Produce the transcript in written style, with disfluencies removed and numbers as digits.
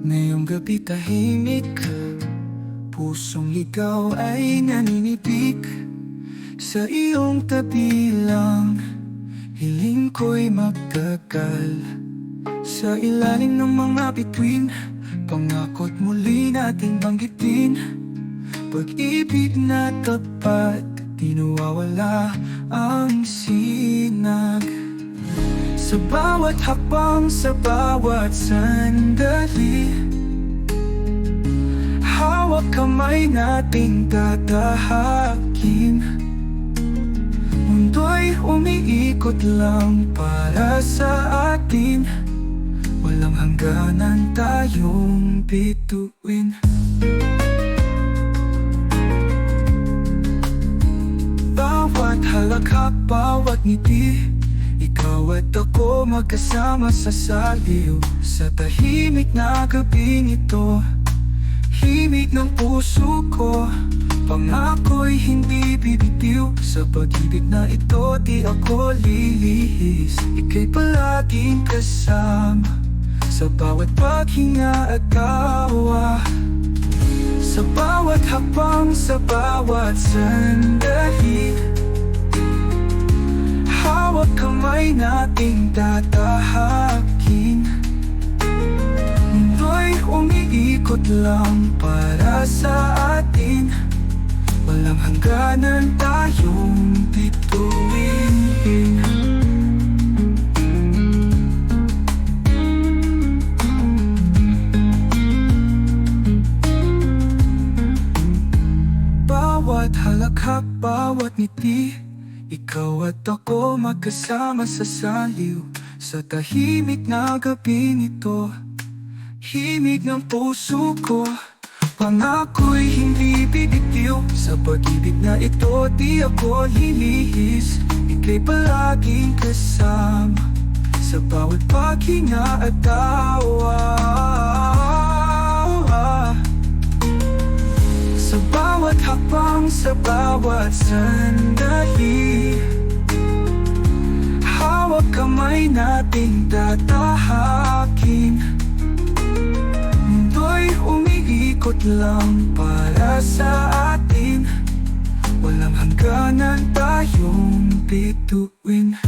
Ngayong gabi tahimik, pusong ligaw ay naninipik. Sa iyong tabi lang, hiling ko'y magtagal. Sa ilalim ng mga bituin, pangako't muli nating banggitin. Pag-ibig na tapat, di nawawala ang sinag. Sa bawat hakbang, sa bawat sandali, hawak kamay nating tatahakin. Mundo'y umiikot lang para sa atin, walang hangganan tayong bituin. Bawat halakhak, bawat ngiti, ikaw at ako magkasama sa saliw. Sa tahimik na gabing ito, himig ng puso ko, pangako'y hindi bibitiw. Sa pag-ibig na ito, di ako lilihis. Ika'y palaging kasama sa bawat paghinga at tawa. Sa bawat hakbang, sa bawat sandali, hawak kamay nating tatahakin. Mundo'y umiikot lang para sa atin, walang hangganan tayong bituin. Bawat halakhak, bawat ngiti, ikaw at ako magkasama sa saliw. Sa tahimik na gabing ito, himig ng puso ko, pangako'y hindi bibitiw. Sa pag-ibig na ito, di ako lilihis. Ika'y palaging kasama sa bawat paghinga at tawa. Sa bawat hakbang, sa bawat sandali, hawak kamay nating tatahakin. Mundo'y umiikot lang para sa atin, walang hangganan tayong bituin.